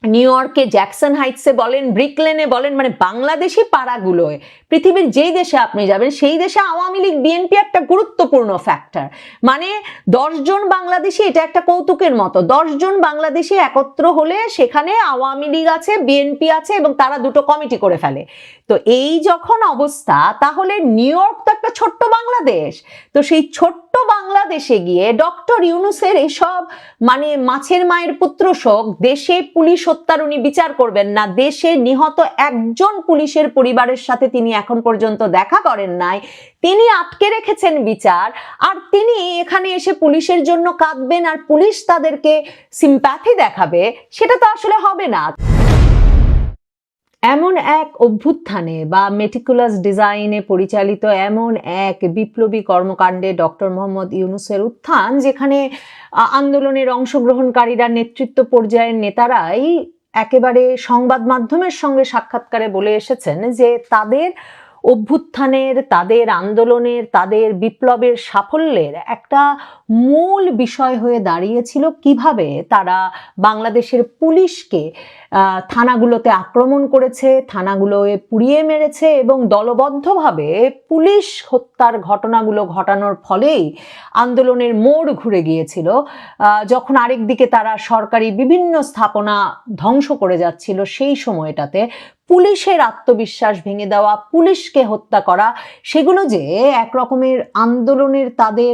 New ইয়র্কে Jackson হাইটসে বলেন, ব্রিকলেনে বলেন, মানে বাংলাদেশি পাড়াগুলোয় পৃথিবীর যেই দেশে আপনি যাবেন সেই দেশে আওয়ামী লীগ বিএনপি একটা গুরুত্বপূর্ণ ফ্যাক্টর। মানে 10 জন বাংলাদেশি, এটা একটা কৌতুকের মতো, 10 জন বাংলাদেশি একত্র হলে সেখানে আওয়ামী লীগ আছে, বিএনপি আছে এবং তারা দুটো কমিটি করে ফেলে। তো এই যখন অবস্থা, তাহলে নিউ ইয়র্ক তো একটা ছোট্ট বাংলাদেশ, তো সেই ছোট্ট বাংলাদেশে গিয়ে ডক্টর ইউনূসের এসব মানে মাছের মায়ের পুত্র শোক, দেশে পুলিশ হত্যার উনি বিচার করবেন না, দেশে নিহত একজন পুলিশের পরিবারের সাথে তিনি এখন পর্যন্ত দেখা করেন নাই, তিনি আটকে রেখেছেন বিচার, আর তিনি এখানে এসে পুলিশের জন্য কাঁদবেন আর পুলিশ তাদেরকে সিম্প্যাথি দেখাবে, সেটা তো আসলে হবে না। এমন এক অভ্যুত্থানে বা মেটিকুলাস ডিজাইনে পরিচালিত এমন এক বিপ্লবী কর্মকাণ্ডে ডক্টর মোহাম্মদ ইউনূসের উত্থান, যেখানে আন্দোলনের অংশগ্রহণকারীরা, নেতৃত্ব পর্যায়ের নেতারাই একেবারে সংবাদ মাধ্যমের সঙ্গে সাক্ষাৎকারে বলে এসেছেন যে তাদের অভ্যুত্থানের, তাদের আন্দোলনের, তাদের বিপ্লবের সাফল্যের একটা মূল বিষয় হয়ে দাঁড়িয়েছিল কিভাবে তারা বাংলাদেশের পুলিশকে থানাগুলোতে আক্রমণ করেছে, থানাগুলোয় পুড়িয়ে মেরেছে এবং দলবদ্ধভাবে পুলিশ হত্যার ঘটনাগুলো ঘটানোর ফলেই আন্দোলনের মোড় ঘুরে গিয়েছিল। যখন আরেক দিকে তারা সরকারি বিভিন্ন স্থাপনা ধ্বংস করে যাচ্ছিল, সেই সময়টাতে পুলিশের আত্মবিশ্বাস ভেঙে দেওয়া, পুলিশকে হত্যা করা, সেগুলো যে এক রকমের আন্দোলনের তাদের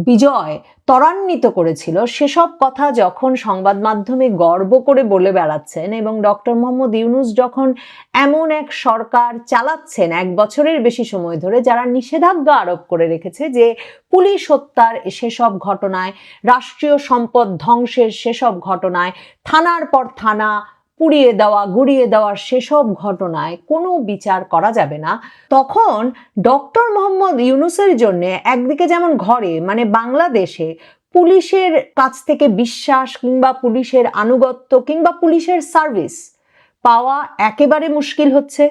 বিজয় ত্বরান্বিত করেছিল, সেসব কথা যখন সংবাদ মাধ্যমে গর্ব করে বলে বেড়াচ্ছেন এবং ডক্টর মোহাম্মদ ইউনূস যখন এমন এক সরকার চালাচ্ছেন 1 বছরের বেশি সময় ধরে, যারা নিষেধাজ্ঞা আরোপ করে রেখেছে যে পুলিশ হত্যার সেসব ঘটনায়, রাষ্ট্রীয় সম্পদ ধ্বংসের সেসব ঘটনায়, থানার পর থানা পুড়িয়ে দেওয়া, গুড়িয়ে দেওয়ার সেসব ঘটনায় কোনো বিচার করা যাবে না, তখন ডক্টর মোহাম্মদ ইউনূসের জন্য একদিকে যেমন ঘরে মানে বাংলাদেশে পুলিশের কাছ থেকে বিশ্বাস কিংবা পুলিশের আনুগত্য কিংবা পুলিশের সার্ভিস পাওয়া একেবারে মুশকিল হচ্ছে,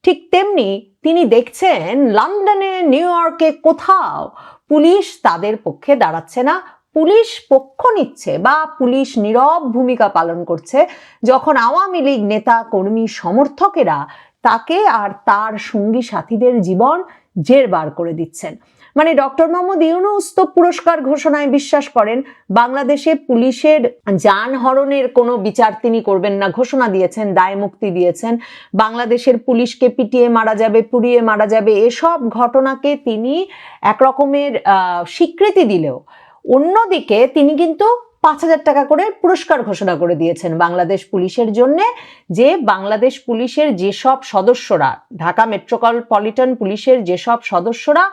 ঠিক তেমনি তিনি দেখছেন লন্ডনে, নিউ ইয়র্কে কোথাও পুলিশ তাদের পক্ষে দাঁড়াচ্ছে না, পুলিশ পক্ষ নিচ্ছে বা পুলিশ নীরব ভূমিকা পালন করছে যখন আওয়ামী লীগ নেতা কর্মী সমর্থকেরা তাকে আর তার সঙ্গী সাথীদের জীবন জেরবার করে দিচ্ছেন। মানে ডক্টর মোহাম্মদ ইউনূস তো পুরস্কার ঘোষণায় বিশ্বাস করেন, বাংলাদেশে পুলিশের যানহরণের কোনো বিচার তিনি করবেন না ঘোষণা দিয়েছেন, দায় মুক্তি দিয়েছেন, বাংলাদেশের পুলিশকে পিটিয়ে মারা যাবে, পুড়িয়ে মারা যাবে, এসব ঘটনাকে তিনি একরকমের স্বীকৃতি দিলেও অন্যদিকে তিনি কিন্তু 5,000 টাকা করে পুরস্কার ঘোষণা করে দিয়েছেন বাংলাদেশ পুলিশের জন্য, যে বাংলাদেশ পুলিশের যেসব সদস্যরা, ঢাকা মেট্রোপলিটন পুলিশের যেসব সদস্যরা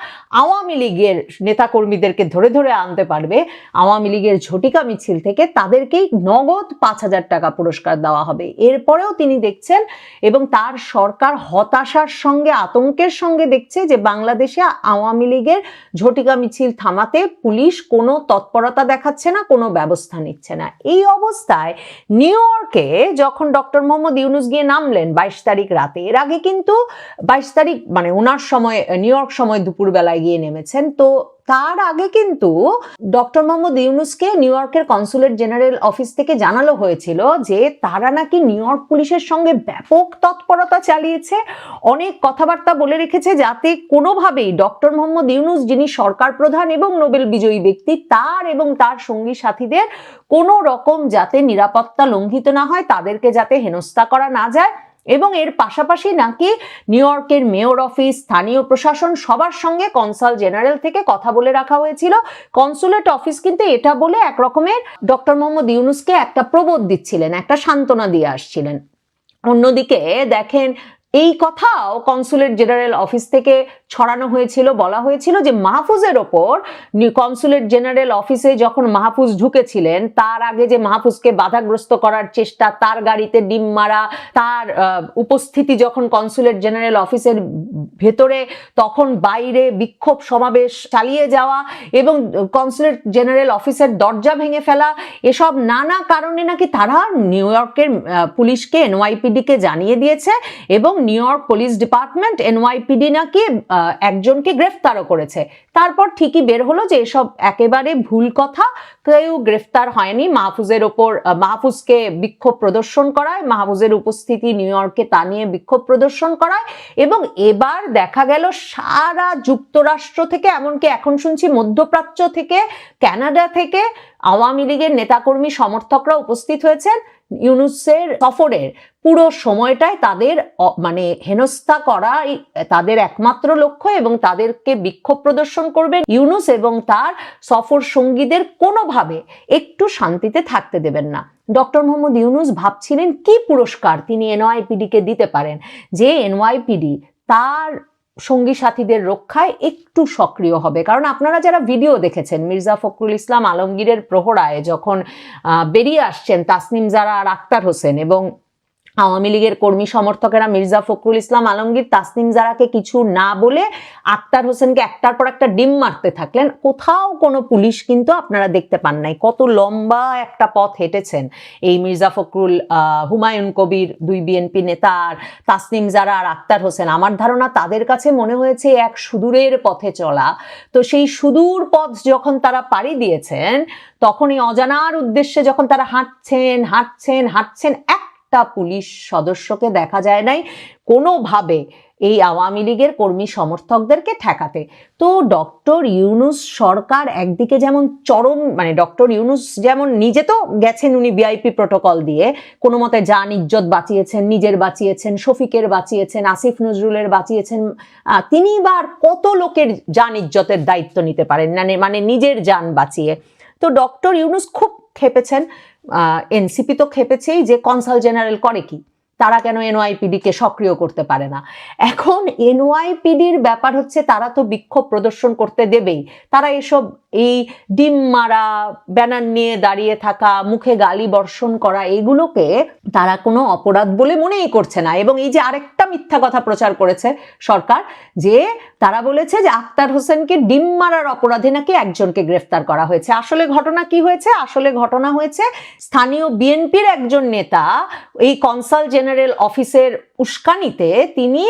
আওয়ামী লীগের নেতাকর্মীদেরকে ধরে ধরে আনতে পারবে আওয়ামী লীগের ঝটিকা মিছিল থেকে, তাদেরকেই নগদ 5,000 টাকা পুরস্কার দেওয়া হবে। এরপরেও তিনি দেখছেন এবং তার সরকার হতাশার সঙ্গে, আতঙ্কের সঙ্গে দেখছে যে বাংলাদেশে আওয়ামী লীগের ঝটিকা মিছিল থামাতে পুলিশ কোনো তৎপরতা দেখাচ্ছে না, কোনো ব্যবস্থা নিচ্ছে না। এই অবস্থায় নিউ ইয়র্কে যখন ডক্টর মোহাম্মদ ইউনূস গিয়ে নামলেন 22 তারিখ রাতে, এর আগে কিন্তু 22 তারিখ মানে ওনার সময় নিউ ইয়র্ক সময় দুপুর বেলায় গিয়ে নেমেছেন, তো তার আগে কিন্তু ডক্টর মোহাম্মদ ইউনূসকে নিউ ইয়র্কের কনসুলেট জেনারেল অফিস থেকে জানানো হয়েছিল যে তারা নাকি নিউ ইয়র্ক পুলিশের সঙ্গে ব্যাপক তৎপরতা চালিয়েছে, অনেক কথাবার্তা বলে রেখেছে যাতে কোনোভাবেই ডক্টর মোহাম্মদ ইউনূস, যিনি সরকার প্রধান এবং নোবেল বিজয়ী ব্যক্তি, তার এবং তার সঙ্গী সাথীদের কোনো রকম যাতে নিরাপত্তা লঙ্ঘিত না হয়, তাদেরকে যাতে হেনস্থা করা না যায়, এবং এর পাশাপাশি নাকি নিউ ইয়র্কের মেয়র অফিস, স্থানীয় প্রশাসন সবার সঙ্গে কনসাল জেনারেল থেকে কথা বলে রাখা হয়েছিল। কনসুলেট অফিস কিন্তু এটা বলে এক রকমের ডক্টর মোহাম্মদ ইউনূসকে একটা প্রবোধ দিচ্ছিলেন, একটা সান্ত্বনা দিয়ে আসছিলেন। অন্যদিকে দেখেন এই কথাও কনসুলেট জেনারেল অফিস থেকে ছড়ানো হয়েছিল, বলা হয়েছিল যে মাহফুজের ওপর কনসুলেট জেনারেল অফিসে যখন মাহফুজ ঢুকেছিলেন, তার আগে যে মাহফুজকে বাধাগ্রস্ত করার চেষ্টা, তার গাড়িতে ডিম মারা, তার উপস্থিতি যখন কনসুলেট জেনারেল অফিসের ভেতরে, তখন বাইরে বিক্ষোভ সমাবেশ চালিয়ে যাওয়া এবং কনসুলেট জেনারেল অফিসের দরজা ভেঙে ফেলা, এসব নানা কারণে নাকি তারা নিউ ইয়র্কের পুলিশকে, NYPD কে জানিয়ে দিয়েছে এবং new York police department NYPD নাকি একজনকে গ্রেফতারও করেছে। তারপর ঠিকই বের হলো যে এসব একেবারে ভুল কথা, কেউ গ্রেফতার হয়নি। মাহফুজের ওপর, মাহফুজকে বিক্ষোভ প্রদর্শন করায়, মাহফুজের উপস্থিতি নিউ ইয়র্কে তা নিয়ে বিক্ষোভ প্রদর্শন করায়, এবং এবার দেখা গেল সারা যুক্তরাষ্ট্র থেকে, এমনকি এখন শুনছি মধ্যপ্রাচ্য থেকে, কানাডা থেকে আওয়ামী লীগের নেতাকর্মী সমর্থকরা উপস্থিত হয়েছেন। ইউনূসের সফরের পুরো সময়টায় তাদের মানে হেনস্থা করাই তাদের একমাত্র লক্ষ্য, এবং তাদেরকে বিক্ষোভ প্রদর্শন করবেন। ইউনূস এবং তার সফর সঙ্গীদের কোনোভাবে একটু শান্তিতে থাকতে দেবেন না। ডক্টর মোহাম্মদ ইউনূস ভাবছিলেন কি পুরস্কার তিনি এনওয়াইপিডিকে দিতে পারেন, যে এনওয়াইপিডি তার সঙ্গী সাথীদের রক্ষায় একটু সক্রিয় হবে। কারণ আপনারা যারা ভিডিও দেখেছেন, মির্জা ফখরুল ইসলাম আলমগীরের প্রহরায় যখন বেরিয়ে আসছেন তাসনিম জারা আর আক্তার হোসেন, এবং আওয়ামী লীগের কর্মী সমর্থকেরা মির্জা ফখরুল ইসলাম আলমগীর তাসনিম জারাকে কিছু না বলে আক্তার হোসেনকে একটার পর একটা ডিম মারতে থাকলেন, কোথাও কোনো পুলিশ কিন্তু আপনারা দেখতে পান নাই। কত লম্বা একটা পথ হেঁটেছেন এই মির্জা ফখরুল, হুমায়ুন কবির, দুই বিএনপি নেতা, আর তাসনিম জারা আর আক্তার হোসেন। আমার ধারণা তাদের কাছে মনে হয়েছে এক সুদূরের পথে চলা। তো সেই সুদূর পথ যখন তারা পাড়ি দিয়েছেন, তখন এই অজানার উদ্দেশ্যে যখন তারা হাঁটছেন, একটা পুলিশ সদস্যকে দেখা যায় নাই কোনোভাবে এই আওয়ামী লীগের কর্মী সমর্থকদেরকে ঠেকাতে। তো ডক্টর ইউনূস সরকার একদিকে যেমন চরম, মানে ডক্টর ইউনূস যেমন নিজে তো গেছেন, উনি ভিআইপি প্রোটোকল দিয়ে কোনো মতে জান ইজ্জত বাঁচিয়েছেন, নিজের বাঁচিয়েছেন, শফিকের বাঁচিয়েছেন, আসিফ নজরুলের বাঁচিয়েছেন। তিনি বা কত লোকের জান ইজ্জতের দায়িত্ব নিতে পারেন, মানে নিজের জান বাঁচিয়ে। তো ডক্টর ইউনূস খুব খেপেছেন। এনসিপি তো খেপেছেই যে কনসাল জেনারেল করে কি, তারা কেন এনওয়াইপিডিকে সক্রিয় করতে পারে না। এখন এনওয়াইপিডির ব্যাপার হচ্ছে তারা তো বিক্ষোভ প্রদর্শন করতে দেবেই, তারা এসব এই ডিম মারা, ব্যানার নিয়ে দাঁড়িয়ে থাকা, মুখে গালি বর্ষণ করা, এগুলোকে তারা কোনো অপরাধ বলে মনেই করছে না। এবং এই যে আরেকটা মিথ্যা কথা প্রচার করেছে সরকার, যে তারা বলেছে যে আক্তার হোসেনকে ডিম মারার অপরাধে নাকি একজনকে গ্রেফতার করা হয়েছে। আসলে ঘটনা কি হয়েছে? আসলে ঘটনা হয়েছে স্থানীয় বিএনপির একজন নেতা এই কনসাল জেনারেল অফিসের উস্কানিতে তিনি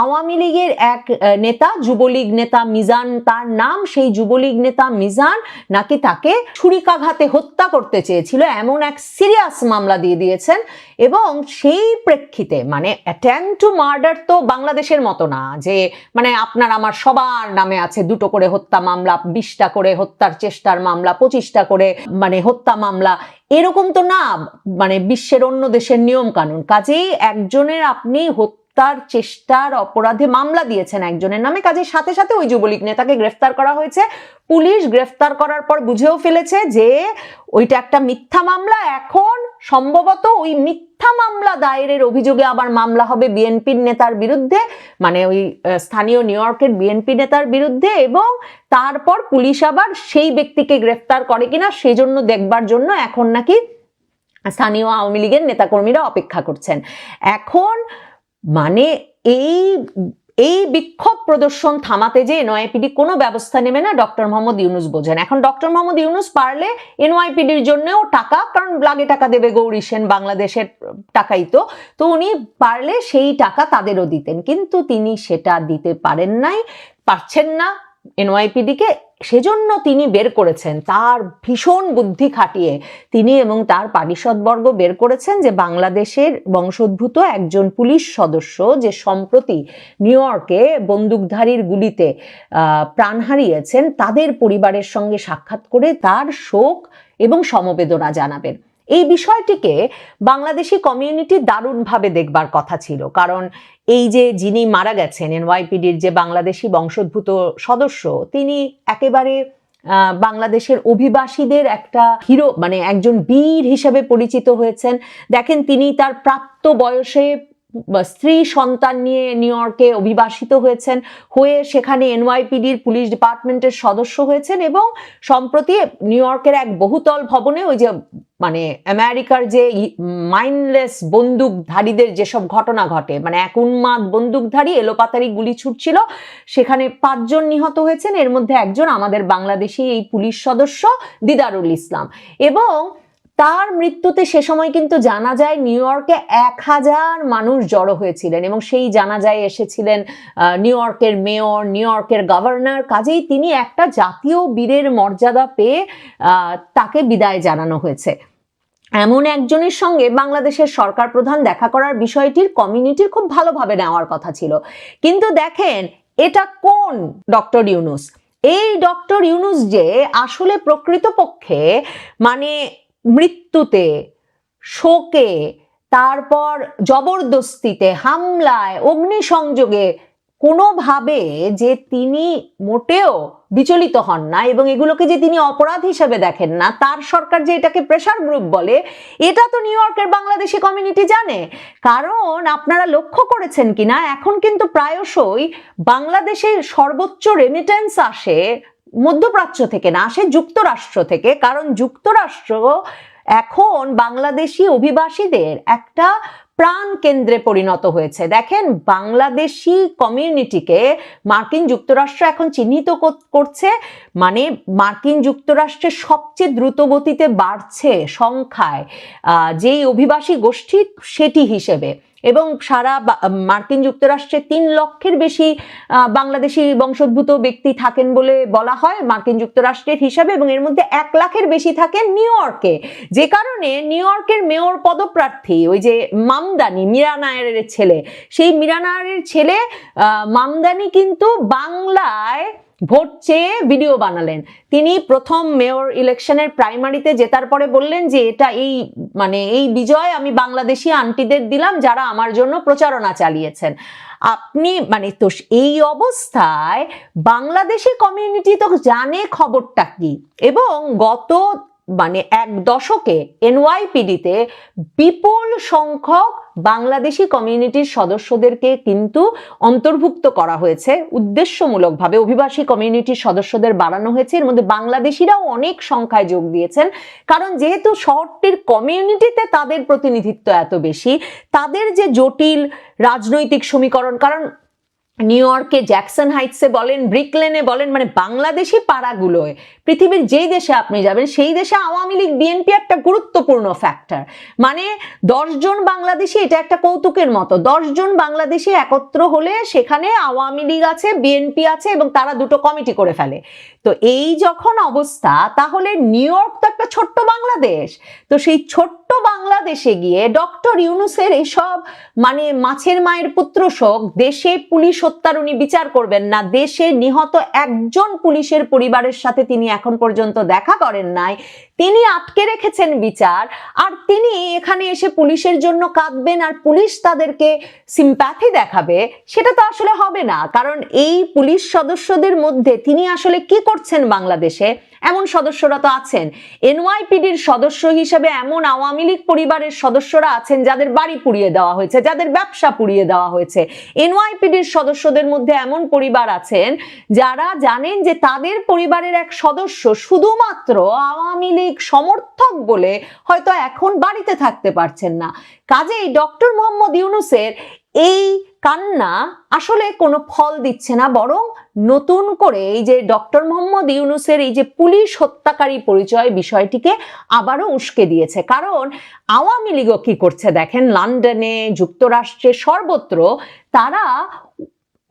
আওয়ামী লীগের এক নেতা, যুবলীগ নেতা মিজান তার নাম, সেই যুবলীগ নেতা মিজান নাকি তাকে ছুরিকাঘাতে হত্যা করতে চেয়েছিল, এমন এক সিরিয়াস মামলা দিয়ে দিয়েছেন। এবং সেই প্রেক্ষিতে, মানে অ্যাটেম্পট টু মার্ডার তো বাংলাদেশের মতো না যে মানে আপনার আমার সবার নামে আছে 2টো করে হত্যা মামলা, 20টা করে হত্যার চেষ্টার মামলা, 25টা করে মানে হত্যা মামলা, এরকম তো না মানে বিশ্বের অন্য দেশের নিয়ম কানুন। কাজেই একজনের আপনি তার চেষ্টার অপরাধে মামলা দিয়েছেন একজনের নামে, কাজে সাথে সাথে ওই যুবলীগ নেতাকে গ্রেফতার করা হয়েছে। পুলিশ গ্রেফতার করার পর বুঝেও ফেলেছে যে ওইটা একটা মিথ্যা মামলা। এখন সম্ভবত ওই মিথ্যা মামলা দায়েরের অভিযোগে আবার মামলা হবে বিএনপির নেতার বিরুদ্ধে, মানে ওই স্থানীয় নিউ ইয়র্কের বিএনপি নেতার বিরুদ্ধে, এবং তারপর পুলিশ আবার সেই ব্যক্তিকে গ্রেফতার করে কিনা সেজন্য দেখবার জন্য এখন নাকি স্থানীয় আওয়ামী লীগের নেতাকর্মীরা অপেক্ষা করছেন। এখন মানে এই বিক্ষোভ প্রদর্শন থামাতে যে এনওয়াইপিডি কোনো ব্যবস্থা নেবে না, ডক্টর মোহাম্মদ ইউনূস বোঝেন। এখন ডক্টর মোহাম্মদ ইউনূস পারলে এনওয়াইপিডির জন্যও টাকা, কারণ লাগে টাকা দেবে গৌরী সেন, বাংলাদেশের টাকাই তো উনি পারলে সেই টাকা তাদেরও দিতেন, কিন্তু তিনি সেটা দিতে পারছেন না এনওয়াইপিডিকে। সেজন্য তিনি বের করেছেন, তার ভীষণ বুদ্ধি খাটিয়ে তিনি এবং তার পারিষদবর্গ বের করেছেন যে বাংলাদেশের বংশোদ্ভূত একজন পুলিশ সদস্য যে সম্প্রতি নিউ ইয়র্কে বন্দুকধারীর গুলিতে প্রাণ হারিয়েছেন, তাদের পরিবারের সঙ্গে সাক্ষাৎ করে তার শোক এবং সমবেদনা জানাবেন। এই বিষয়টিকে বাংলাদেশি কমিউনিটি দারুণভাবে দেখবার কথা ছিল, কারণ এই যে যিনি মারা গেছেন এনওয়াইপিডির যে বাংলাদেশি বংশোদ্ভূত সদস্য, তিনি একেবারে বাংলাদেশের অভিবাসীদের একটা হিরো, মানে একজন বীর হিসেবে পরিচিত হয়েছেন। দেখেন, তিনি তার প্রাপ্ত বয়সে স্ত্রী সন্তান নিয়ে নিউ ইয়র্কে অভিবাসিত হয়েছেন, হয়ে সেখানে এনওয়াইপিডির পুলিশ ডিপার্টমেন্টের সদস্য হয়েছেন, এবং সম্প্রতি নিউ ইয়র্কের এক বহুতল ভবনে ওই যে মানে আমেরিকার যে মাইন্ডলেস বন্দুকধারীদের যেসব ঘটনা ঘটে, মানে এক উন্মাদ বন্দুকধারী এলোপাতারি গুলি ছুটছিল, সেখানে 5 জন নিহত হয়েছেন। এর মধ্যে একজন আমাদের বাংলাদেশি এই পুলিশ সদস্য দিদারুল ইসলাম। এবং তার মৃত্যুতে সে সময় কিন্তু জানা যায় নিউ ইয়র্কে 1000 মানুষ জড়ো হয়েছিলেন এবং সেই জানাজায় এসেছিলেন নিউ ইয়র্কের মেয়র, নিউ ইয়র্কের গভর্নর। কাজেই তিনি একটা জাতীয় বীরের মর্যাদা পেয়ে তাকে বিদায় জানানো হয়েছে। এমন একজনের সঙ্গে বাংলাদেশের সরকার প্রধান দেখা করার বিষয়টির কমিউনিটির খুব ভালোভাবে নেওয়ার কথা ছিল, কিন্তু দেখেন এটা কোন ডক্টর ইউনূস? এই ডক্টর ইউনূস যে আসলে প্রকৃতপক্ষে মানে মৃত্যুতে, শোকে, তারপর জবরদস্তিতে, হামলায়, অগ্নিসংযোগে কোনোভাবে যে তিনি মোটেও বিচলিত হন না এবং এগুলোকে যে তিনি অপরাধ হিসেবে দেখেন না, তার সরকার যে এটাকে প্রেসার গ্রুপ বলে, এটা তো নিউ ইয়র্কের বাংলাদেশি কমিউনিটি জানে। কারণ আপনারা লক্ষ্য করেছেন কিনা, এখন কিন্তু প্রায়শই বাংলাদেশের সর্বোচ্চ রেমিটেন্স আসে মধ্যপ্রাচ্য থেকে না, আসে যুক্তরাষ্ট্র থেকে। কারণ যুক্তরাষ্ট্র এখন বাংলাদেশি অভিবাসীদের একটা প্রাণ কেন্দ্রে পরিণত হয়েছে। দেখেন, বাংলাদেশি কমিউনিটিকে মার্কিন যুক্তরাষ্ট্র এখন চিহ্নিত করছে, মানে মার্কিন যুক্তরাষ্ট্রের সবচেয়ে দ্রুত গতিতে বাড়ছে সংখ্যায় যেই অভিবাসী গোষ্ঠী সেটি হিসেবে। এবং সারা মার্কিন যুক্তরাষ্ট্রে 3 লক্ষের বেশি বাংলাদেশি বংশোদ্ভূত ব্যক্তি থাকেন বলে বলা হয় মার্কিন যুক্তরাষ্ট্রের হিসাবে, এবং এর মধ্যে 1 লাখের বেশি থাকেন নিউ ইয়র্কে। যে কারণে নিউ ইয়র্কের মেয়র পদপ্রার্থী ওই যে মামদানি, মীরা নায়ারের ছেলে, সেই মীরা নায়ারের ছেলে মামদানি কিন্তু বাংলায় ভোট চেয়ে ভিডিও বানালেন। তিনি প্রথম মেয়র ইলেকশনের প্রাইমারিতে জেতার পরে বললেন যে এটা এই বিজয় আমি বাংলাদেশি আন্টিদের দিলাম যারা আমার জন্য প্রচারণা চালিয়েছেন। আপনি তো এই অবস্থায় বাংলাদেশি কমিউনিটি তো জানে খবরটা কি, এবং গত 1 দশকে এনওয়াইপিডিতে বিপুল সংখ্যক বাংলাদেশি কমিউনিটির সদস্যদেরকে কিন্তু অন্তর্ভুক্ত করা হয়েছে উদ্দেশ্যমূলকভাবে। অভিবাসী কমিউনিটির সদস্যদের বাড়ানো হয়েছে, এর মধ্যে বাংলাদেশিরাও অনেক সংখ্যায় যোগ দিয়েছেন। কারণ যেহেতু শহরটির কমিউনিটিতে তাদের প্রতিনিধিত্ব এত বেশি, তাদের যে জটিল রাজনৈতিক সমীকরণ, কারণ নিউ ইয়র্কে জ্যাকসন হাইটসে বলেন, ব্রিকলেনে বলেন, বাংলাদেশি পাড়াগুলোয় পৃথিবীর যেই দেশে আপনি যাবেন সেই দেশে আওয়ামী লীগ, বিএনপি একটা গুরুত্বপূর্ণ ফ্যাক্টর। 10 জন বাংলাদেশি, এটা একটা কৌতুকের মতো, 10 জন বাংলাদেশি একত্র হলে সেখানে আওয়ামী লীগ আছে, বিএনপি আছে, এবং তারা দুটো কমিটি করে ফেলে। তো এই যখন অবস্থা, তাহলে নিউ ইয়র্ক তো একটা ছোট্ট বাংলাদেশ। তো সেই ছোট্ট বাংলাদেশে গিয়ে ডক্টর ইউনূসের এসব মাছের মায়ের পুত্র শোক, দেশে পুলিশ হত্যার উনি বিচার করবেন না, দেশে নিহত একজন পুলিশের পরিবারের সাথে তিনি এখন পর্যন্ত দেখা করেন নাই, তিনি আটকে রেখেছেন বিচার, আর তিনি এখানে এসে পুলিশের জন্য কাঁদবেন আর পুলিশ তাদেরকে সিম্প্যাথি দেখাবে, সেটা তো আসলে হবে না। কারণ এই পুলিশ সদস্যদের মধ্যে তিনি আসলে কি করছেন বাংলাদেশে, এমন সদস্যরা তো আছেন। এনওয়াইপিডির সদস্য হিসেবে এমন আওয়ামী লীগ পরিবারের সদস্যরা আছেন যাদের বাড়ি পুড়িয়ে দেওয়া হয়েছে, যাদের ব্যবসা পুড়িয়ে দেওয়া হয়েছে। এনওয়াইপিডির সদস্যদের মধ্যে এমন পরিবার আছেন যারা জানেন যে তাদের পরিবারের এক সদস্য শুধুমাত্র আওয়ামী লীগ সমর্থক বলে হয়তো এখন বাড়িতে থাকতে পারছেন না। কাজেই ডক্টর মোহাম্মদ ইউনূসের এই কান্না আসলে কোনো ফল দিচ্ছে না, বরং নতুন করে এই যে ডক্টর মোহাম্মদ ইউনূসের এই যে পুলিশ হত্যাকারী পরিচয় বিষয়টিকে আবারও উস্কে দিয়েছে। কারণ আওয়ামী লীগও কি করছে দেখেন, লন্ডনে, যুক্তরাষ্ট্রে, সর্বত্র তারা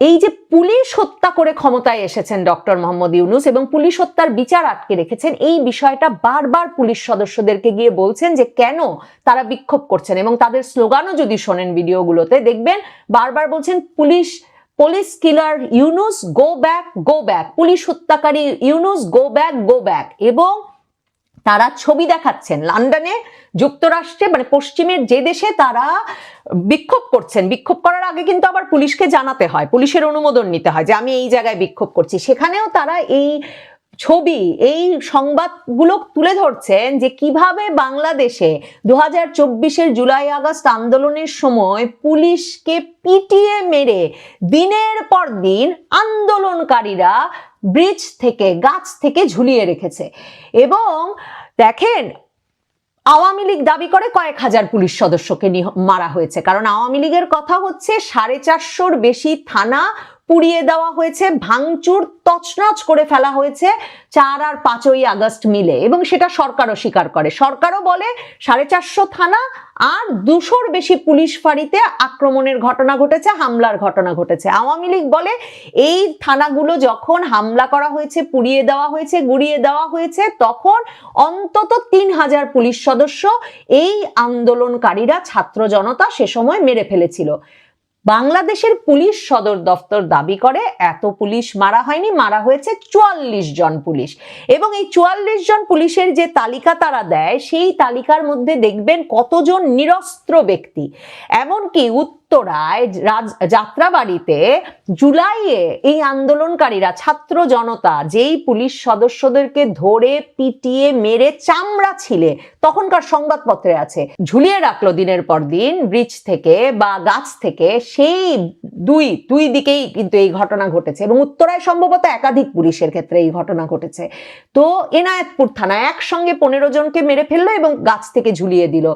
এই যে পুলিশ হত্যা করে ক্ষমতায় এসেছেন ডক্টর মোহাম্মদ ইউনূস এবং পুলিশ হত্যার বিচার আটকে রেখেছেন, এই বিষয়টা বারবার পুলিশ সদস্যদেরকে গিয়ে বলছেন যে কেন তারা বিক্ষোভ করছেন। এবং তাদের স্লোগানও যদি শোনেন ভিডিওগুলোতে দেখবেন বারবার বলছেন police killer Yunus go back, go back, police হত্যাকারী Yunus go back, go back. এবং তারা ছবি দেখাচ্ছেন লন্ডনে, যুক্তরাষ্ট্রে, পশ্চিমের যে দেশে তারা বিক্ষোভ করছেন, বিক্ষোভ করার আগে কিন্তু আবার পুলিশকে জানাতে হয়, পুলিশের অনুমোদন নিতে হয় যে আমি এই জায়গায় বিক্ষোভ করছি। সেখানেও তারা এই ছবি, এই সংবাদগুলো তুলে ধরছেন যে কিভাবে বাংলাদেশে 2024-এর জুলাই আগস্ট আন্দোলনের সময় পুলিশকে পিটিয়ে মেরে দিনের পর দিন আন্দোলনকারীরা ব্রিজ থেকে, গাছ থেকে ঝুলিয়ে রেখেছে। এবং দেখেন, আওয়ামী লীগ দাবি করে কয়েক হাজার পুলিশ সদস্যকে মারা হয়েছে, কারণ আওয়ামী লীগের কথা হচ্ছে 450-র বেশি থানা পুড়িয়ে দেওয়া হয়েছে, ভাঙচুর তছনছ করে ফেলা হয়েছে 4 আর 5ই আগস্ট মিলে, এবং সেটা সরকারও স্বীকার করে। সরকারও বলে 450 থানা আর 200-র বেশি পুলিশ ফাঁড়িতে আক্রমণের ঘটনা ঘটেছে, হামলার ঘটনা ঘটেছে। আওয়ামী লীগ বলে এই থানাগুলো যখন হামলা করা হয়েছে, পুড়িয়ে দেওয়া হয়েছে, গুড়িয়ে দেওয়া হয়েছে, তখন অন্তত 3000 পুলিশ সদস্য এই আন্দোলনকারীরা, ছাত্র জনতা সে সময় মেরে ফেলেছিল। বাংলাদেশের পুলিশ সদর দপ্তর দাবি করে এত পুলিশ মারা হয়নি, মারা হয়েছে 44 জন পুলিশ। এবং এই 44 জন পুলিশের যে তালিকা তারা দেয়, সেই তালিকার মধ্যে দেখবেন কতজন নিরস্ত্র ব্যক্তি। এমনকি উত্তরায় যাত্রাবাড়িতে জুলাইয়ে এই আন্দোলনকারীরা, ছাত্র জনতা, যেই পুলিশ সদস্যদেরকে ধরে পিটিয়ে মেরে চামড়া ছিলে, তখনকার সংবাদপত্রে আছে, ঝুলিয়ে রাখলো দিনের পর দিন ব্রিজ থেকে বা গাছ থেকে, সেই দুই দিকেই কিন্তু এই ঘটনা ঘটেছে। এবং উত্তরায় সম্ভবত একাধিক পুলিশের ক্ষেত্রে এই ঘটনা ঘটেছে। তো এনায়েতপুর থানায় একসঙ্গে 15 জনকে মেরে ফেললো এবং গাছ থেকে ঝুলিয়ে দিল।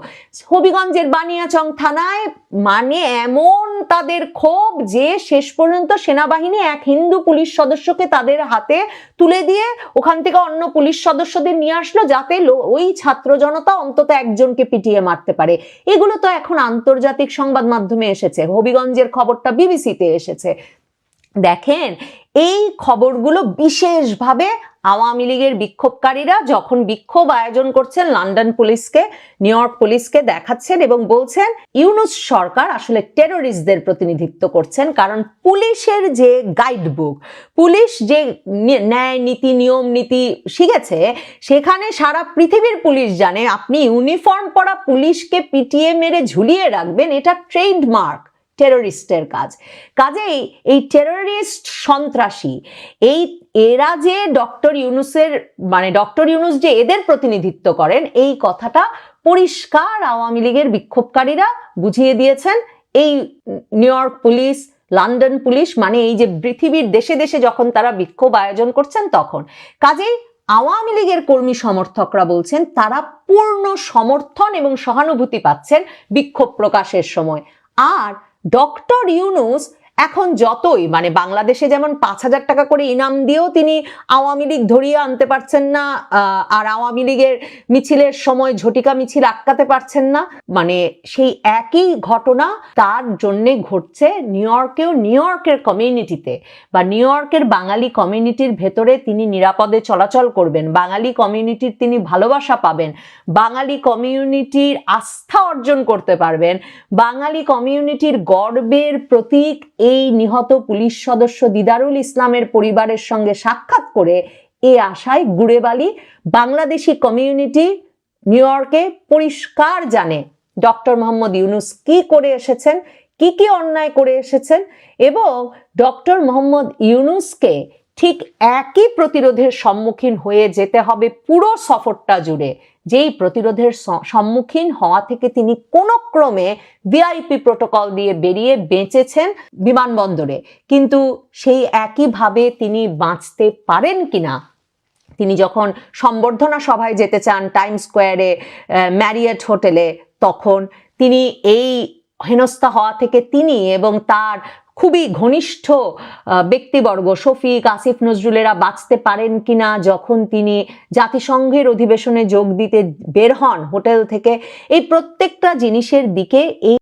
হবিগঞ্জের বানিয়াচং থানায় মানে এমন তাদের ক্ষোভ যে শেষ পর্যন্ত সেনাবাহিনী এক হিন্দু পুলিশ সদস্যকে তাদের হাতে তুলে দিয়ে ওখান থেকে অন্য পুলিশ সদস্যদের নিয়ে আসলো, যাতে ওই ছাত্র জনতা অন্তত একজনকে পিটিয়ে মারতে পারে। এগুলো তো এখন আন্তর্জাতিক সংবাদ মাধ্যমে এসেছে, হবিগঞ্জের খবরটা বিবিসিতে এসেছে। দেখেন, এই খবরগুলো বিশেষভাবে আওয়ামী লীগের বিক্ষোভকারীরা যখন বিক্ষোভ আয়োজন করছেন, লন্ডন পুলিশকে, নিউ ইয়র্ক পুলিশকে দেখাচ্ছেন এবং বলছেন ইউনূস সরকার আসলে টেরোরিস্টদের প্রতিনিধিত্ব করছেন। কারণ পুলিশের যে গাইডবুক, পুলিশ যে ন্যায় নীতি, নিয়ম নীতি শিখেছে, সেখানে সারা পৃথিবীর পুলিশ জানে আপনি ইউনিফর্ম পরা পুলিশকে পিটিয়ে মেরে ঝুলিয়ে রাখবেন, এটা ট্রেডমার্ক টেরোরিস্টের কাজ। কাজেই এই টেরোরিস্ট, সন্ত্রাসী, এরা যে ডক্টর ইউনূস যে এদের প্রতিনিধিত্ব করেন, এই কথাটা পরিষ্কার আওয়ামী লীগের বিক্ষোভকারীরা বুঝিয়ে দিয়েছেন। এই new York police, London police, মানে এই যে পৃথিবীর দেশে দেশে যখন তারা বিক্ষোভ আয়োজন করছেন তখন। কাজেই আওয়ামী লীগের কর্মী সমর্থকরা বলছেন তারা পূর্ণ সমর্থন এবং সহানুভূতি পাচ্ছেন বিক্ষোভ প্রকাশের সময়। আর ডক্টর ইউনূস এখন যতই বাংলাদেশে যেমন 5000 টাকা করে ইনাম দিয়েও তিনি আওয়ামী লীগ ধরিয়ে আনতে পারছেন না, আর আওয়ামী লীগের মিছিলের সময় ঝটিকা মিছিল আটকাতে পারছেন না, সেই একই ঘটনা তার জন্য ঘটছে নিউ ইয়র্কেও। নিউ ইয়র্কের কমিউনিটিতে বা নিউ ইয়র্কের বাঙালি কমিউনিটির ভেতরে তিনি নিরাপদে চলাচল করবেন, বাঙালি কমিউনিটির তিনি ভালোবাসা পাবেন, বাঙালি কমিউনিটির আস্থা অর্জন করতে পারবেন, বাঙালি কমিউনিটির গর্বের প্রতীক এই নিহত পুলিশ সদস্য দিদারুল ইসলামের পরিবারের সঙ্গে সাক্ষাৎ করে এই আশায় গুড়েবালি বাংলাদেশি কমিউনিটি নিউ ইয়র্কে পরিষ্কার জানে ডক্টর মোহাম্মদ ইউনূস কি করে এসেছেন, কি কি অন্যায় করে এসেছেন, এবং ডক্টর মোহাম্মদ ইউনূসকে ঠিক একই প্রতিরোধের সম্মুখীন হয়ে যেতে হবে পুরো সফরটা জুড়ে, যেই প্রতিরোধের সম্মুখীন হওয়া থেকে তিনি কোনো ক্রমে ভিআইপি প্রোটোকল দিয়ে বেরিয়ে বেঁচেছেন বিমানবন্দরে। কিন্তু সেই একইভাবে তিনি বাঁচতে পারেন কিনা, তিনি যখন সম্বর্ধনা সভায় যেতে চান টাইম স্কোয়ারে, ম্যারিয়েট হোটেলে, তখন তিনি এই হেনস্থা হওয়া থেকে তিনি এবং তার খুবই ঘনিষ্ঠ ব্যক্তিবর্গ শফিক, আসিফ নজরুলেরা বাঁচতে পারেন কিনা, যখন তিনি জাতিসংঘের অধিবেশনে যোগ দিতে বের হন হোটেল থেকে, এই প্রত্যেকটা জিনিসের দিকে এই